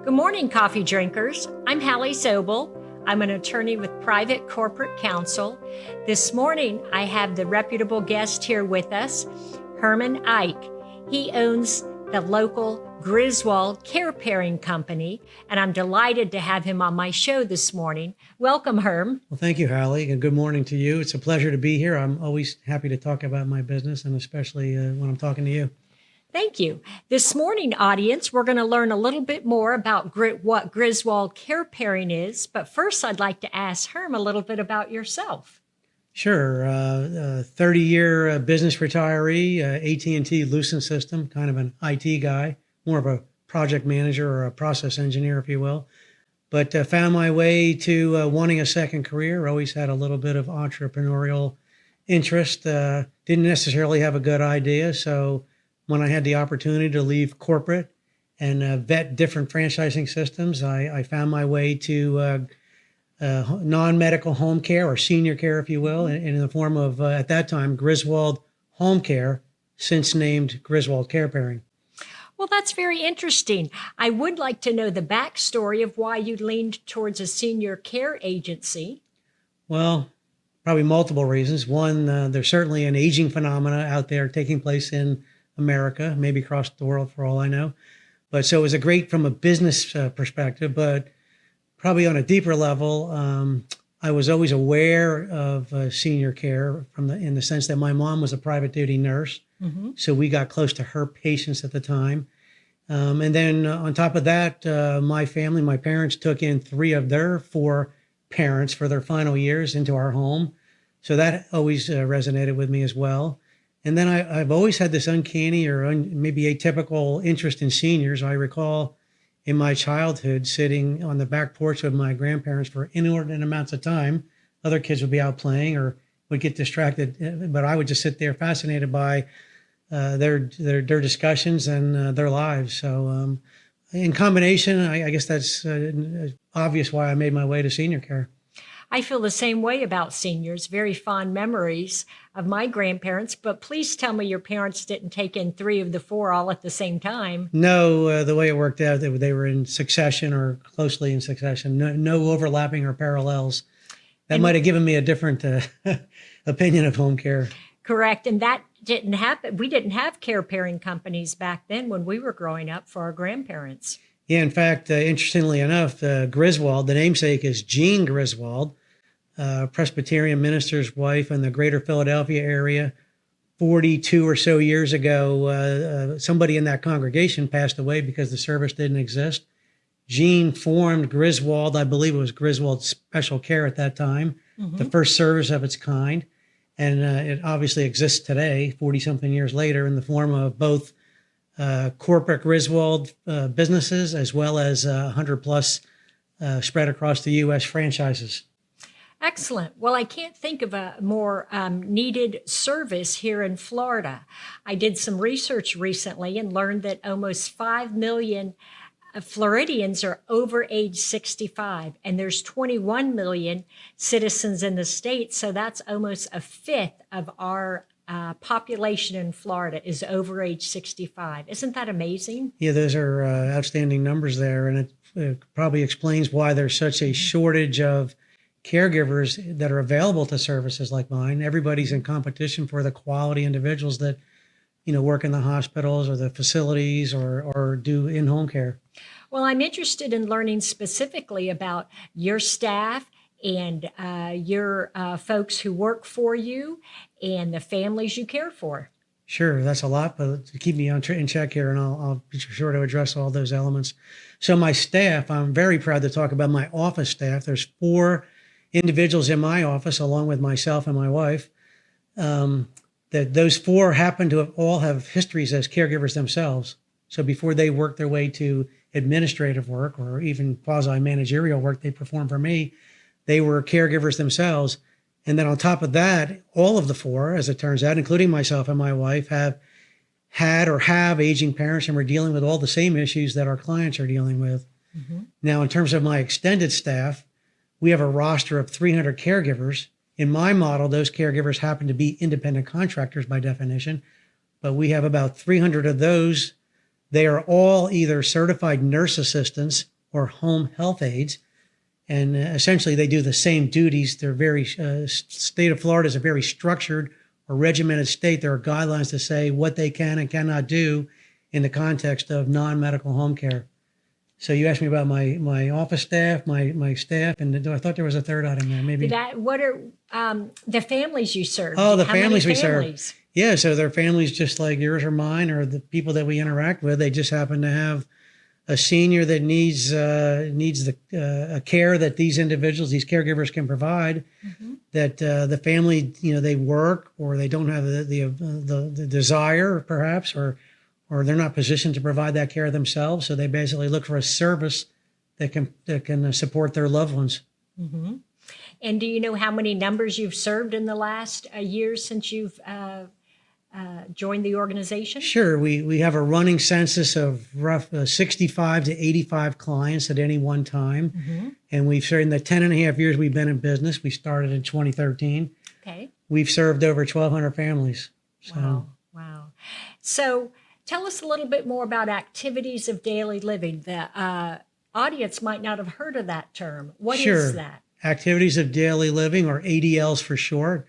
Good morning, coffee drinkers. I'm Hallie Sobel. I'm an attorney with Private Corporate Counsel. This morning, I have the reputable guest here with us, Herm Eik. He owns the local Griswold Care Pairing Company, and I'm delighted to have him on my show this morning. Welcome, Herm. Well, thank you, Hallie, and good morning to you. It's a pleasure to be here. I'm always happy to talk about my business, and especially when I'm talking to you. Thank you. This morning, audience, we're going to learn a little bit more about what Griswold Care Pairing is. But first, I'd like to ask Herm a little bit about yourself. Sure. 30-year business retiree, AT&T Lucent System, kind of an IT guy, more of a project manager or a process engineer, if you will. But found my way to wanting a second career. Always had a little bit of entrepreneurial interest. Didn't necessarily have a good idea, so when I had the opportunity to leave corporate and vet different franchising systems, I found my way to non-medical home care, or senior care, if you will, in the form of, at that time, Griswold Home Care, since named Griswold Care Pairing. Well, that's very interesting. I would like to know the backstory of why you leaned towards a senior care agency. Well, probably multiple reasons. One, there's certainly an aging phenomena out there taking place in America, maybe across the world for all I know. But so it was a great from a business perspective, but probably on a deeper level, I was always aware of senior care in the sense that my mom was a private duty nurse. Mm-hmm. So we got close to her patients at the time. And then on top of that, my parents took in 3 of their 4 parents for their final years into our home. So that always resonated with me as well. And then I've always had this uncanny or maybe atypical interest in seniors. I recall in my childhood sitting on the back porch with my grandparents for inordinate amounts of time. Other kids would be out playing or would get distracted, but I would just sit there fascinated by their discussions and their lives. So in combination, I guess that's obvious why I made my way to senior care. I feel the same way about seniors, very fond memories of my grandparents, but please tell me your parents didn't take in 3 of the 4 all at the same time. No, the way it worked out, they were in succession or closely in succession, no overlapping or parallels. That might have given me a different opinion of home care. Correct, and that didn't happen. We didn't have care pairing companies back then when we were growing up for our grandparents. Yeah, in fact, interestingly enough, Griswold, the namesake is Jean Griswold, Presbyterian minister's wife in the greater Philadelphia area. 42 or so years ago, somebody in that congregation passed away because the service didn't exist. Jean formed Griswold, I believe it was Griswold Special Care at that time, the first service of its kind. And it obviously exists today, 40-something years later, in the form of both corporate Griswold businesses, as well as 100-plus spread across the U.S. franchises. Excellent. Well, I can't think of a more needed service here in Florida. I did some research recently and learned that almost 5 million Floridians are over age 65, and there's 21 million citizens in the state, so that's almost a fifth of our population in Florida is over age 65. Isn't that amazing? Yeah, those are outstanding numbers there, and it probably explains why there's such a shortage of caregivers that are available to services like mine. Everybody's in competition for the quality individuals that, work in the hospitals or the facilities or do in-home care. Well, I'm interested in learning specifically about your staff and your folks who work for you and the families you care for. Sure, that's a lot, but to keep me in check here, and I'll be sure to address all those elements. So my staff, I'm very proud to talk about my office staff. There's 4 individuals in my office, along with myself and my wife. That those 4 happen to all have histories as caregivers themselves. So before they work their way to administrative work or even quasi-managerial work they perform for me, they were caregivers themselves. And then on top of that, all of the 4, as it turns out, including myself and my wife, have had or have aging parents, and we're dealing with all the same issues that our clients are dealing with. Mm-hmm. Now, in terms of my extended staff, we have a roster of 300 caregivers. In my model, those caregivers happen to be independent contractors by definition, but we have about 300 of those They are all either certified nurse assistants or home health aides. And essentially, they do the same duties. They're very, state of Florida is a very structured or regimented state. There are guidelines to say what they can and cannot do in the context of non-medical home care. So you asked me about my office staff, my staff, and I thought there was a third item there. Maybe. What are the families you serve? Oh, the How many families we families? serve. Yeah, so they're families just like yours or mine, or the people that we interact with. They just happen to have a senior that needs the a care that these individuals, these caregivers can provide. Mm-hmm. That the family, they work or they don't have the desire, perhaps, or they're not positioned to provide that care themselves. So they basically look for a service that can support their loved ones. Mm-hmm. And do you know how many numbers you've served in the last year since you've joined the organization? Sure. We have a running census of rough 65 to 85 clients at any one time. Mm-hmm. And we've served in the 10 and a half years we've been in business. We started in 2013. Okay. We've served over 1,200 families. So. Wow. So tell us a little bit more about activities of daily living. The audience might not have heard of that term. What is that? Activities of daily living, or ADLs for short.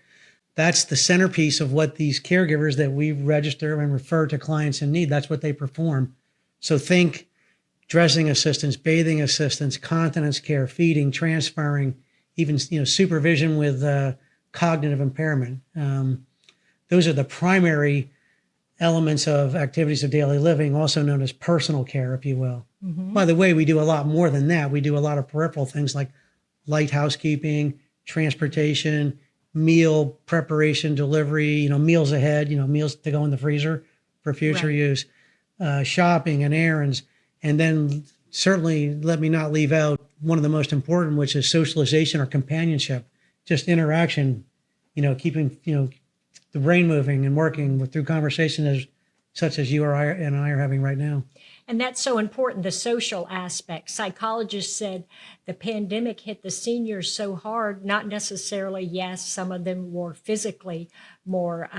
That's the centerpiece of what these caregivers that we register and refer to clients in need, that's what they perform. So think dressing assistance, bathing assistance, continence care, feeding, transferring, even supervision with cognitive impairment. Those are the primary elements of activities of daily living, also known as personal care, if you will. Mm-hmm. By the way, we do a lot more than that. We do a lot of peripheral things like light housekeeping, transportation, meal preparation, delivery, meals ahead, meals to go in the freezer for future use, shopping and errands. And then certainly let me not leave out one of the most important, which is socialization or companionship, just interaction, keeping, the brain moving and working through conversation such as you and I are having right now. And that's so important, the social aspect. Psychologists said the pandemic hit the seniors so hard, not necessarily, yes, some of them were physically more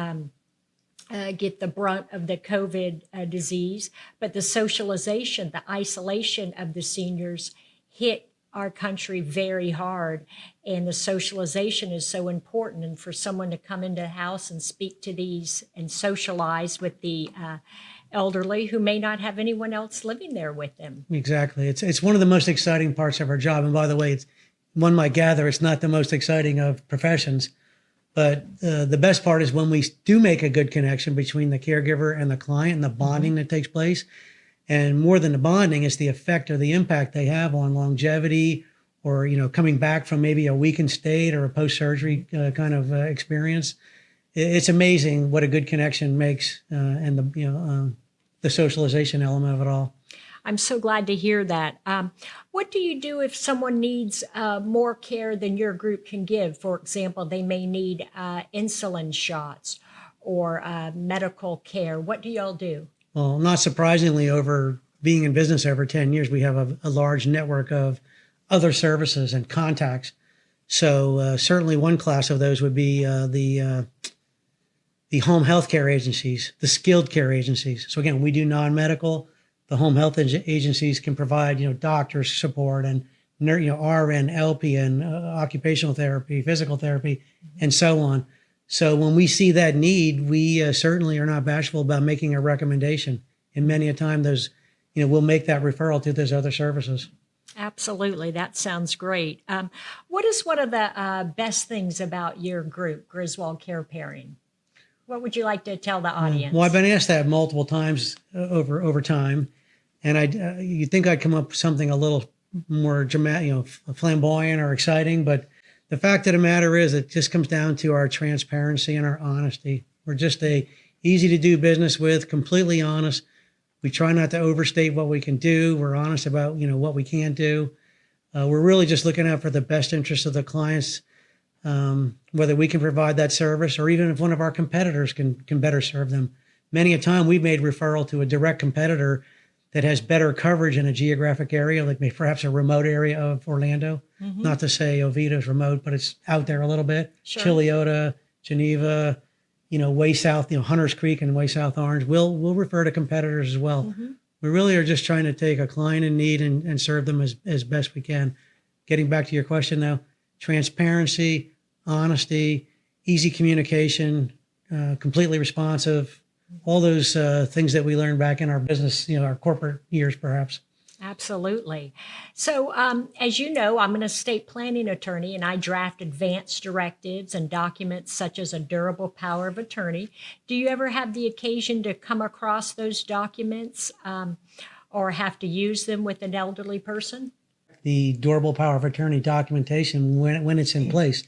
get the brunt of the COVID disease, but the socialization, the isolation of the seniors hit our country very hard. And the socialization is so important. And for someone to come into the house and speak to these and socialize with the elderly who may not have anyone else living there with them. Exactly. It's one of the most exciting parts of our job. And by the way, one might gather it's not the most exciting of professions, but the best part is when we do make a good connection between the caregiver and the client and the bonding that takes place. And more than the bonding, it's the effect or the impact they have on longevity or, coming back from maybe a weakened state or a post-surgery kind of experience. It's amazing what a good connection makes and the socialization element of it all. I'm so glad to hear that. What do you do if someone needs more care than your group can give? For example, they may need insulin shots or medical care. What do y'all do? Well, not surprisingly, over being in business over 10 years, we have a large network of other services and contacts. So certainly one class of those would be the home health care agencies, the skilled care agencies. So again, we do non-medical. The home health agencies can provide, doctors support and, RN, LPN, occupational therapy, physical therapy, and so on. So when we see that need, we certainly are not bashful about making a recommendation. And many a time those, we'll make that referral to those other services. Absolutely. That sounds great. What is one of the best things about your group, Griswold Care Pairing? What would you like to tell the audience? Well, I've been asked that multiple times over time. And you'd think I'd come up with something a little more dramatic, flamboyant or exciting, but the fact of the matter is it just comes down to our transparency and our honesty. We're just easy to do business with, completely honest. We try not to overstate what we can do. We're honest about, what we can't do. We're really just looking out for the best interest of the clients, whether we can provide that service or even if one of our competitors can better serve them. Many a time we've made referral to a direct competitor that has better coverage in a geographic area, like maybe perhaps a remote area of Orlando. Mm-hmm. Not to say Oviedo's remote, but it's out there a little bit. Sure. Chiliota, Geneva, way south, Hunters Creek and way south Orange. We'll refer to competitors as well. Mm-hmm. We really are just trying to take a client in need and serve them as best we can. Getting back to your question now, transparency, honesty, easy communication, completely responsive, all those things that we learned back in our business, our corporate years perhaps. Absolutely. So, as you know, I'm an estate planning attorney and I draft advance directives and documents such as a durable power of attorney. Do you ever have the occasion to come across those documents or have to use them with an elderly person? The durable power of attorney documentation, when it's in place,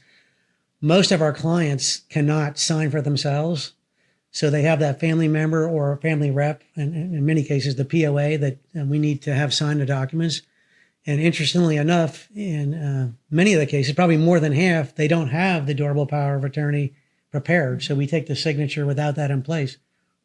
most of our clients cannot sign for themselves. So they have that family member or a family rep, and in many cases, the POA that we need to have sign the documents. And interestingly enough, in many of the cases, probably more than half, they don't have the durable power of attorney prepared. So we take the signature without that in place.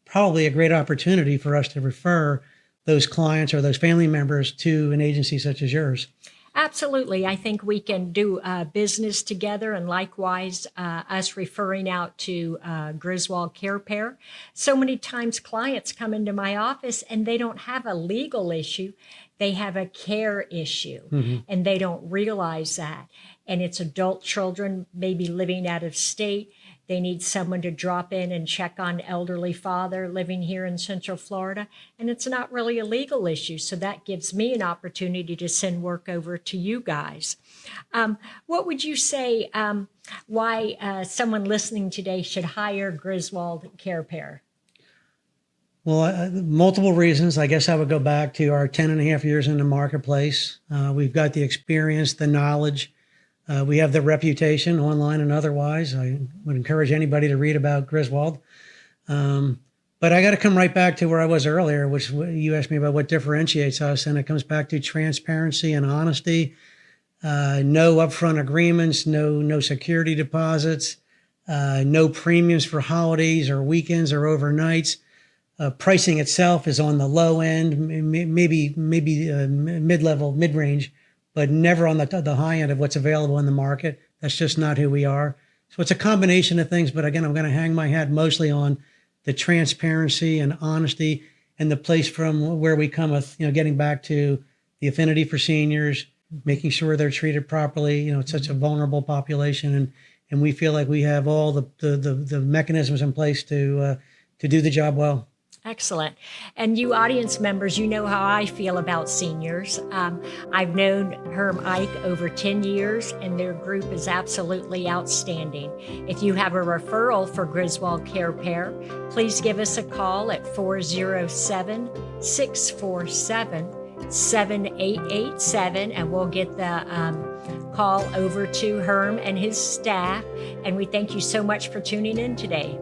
Probably a great opportunity for us to refer those clients or those family members to an agency such as yours. Absolutely. I think we can do business together, and likewise us referring out to Griswold Care Pair. So many times clients come into my office and they don't have a legal issue. They have a care issue and they don't realize that. And it's adult children, maybe living out of state. They need someone to drop in and check on elderly father living here in Central Florida. And it's not really a legal issue. So that gives me an opportunity to send work over to you guys. What would you say why someone listening today should hire Griswold Care Pair? Well, multiple reasons. I guess I would go back to our 10 and a half years in the marketplace. We've got the experience, the knowledge. We have the reputation online and otherwise. I would encourage anybody to read about Griswold. But I got to come right back to where I was earlier, which you asked me about what differentiates us. And it comes back to transparency and honesty. No upfront agreements, no security deposits, no premiums for holidays or weekends or overnights. Pricing itself is on the low end, maybe mid-level, mid-range, but never on the high end of what's available in the market. That's just not who we are. So it's a combination of things. But again, I'm going to hang my hat mostly on the transparency and honesty and the place from where we come with, getting back to the affinity for seniors, making sure they're treated properly. It's such a vulnerable population, and we feel like we have all the mechanisms in place to do the job well. Excellent. And you audience members, you know how I feel about seniors. I've known Herm Eik over 10 years, and their group is absolutely outstanding. If you have a referral for Griswold Care Pair, please give us a call at 407-647-7887, and we'll get the call over to Herm and his staff. And we thank you so much for tuning in today.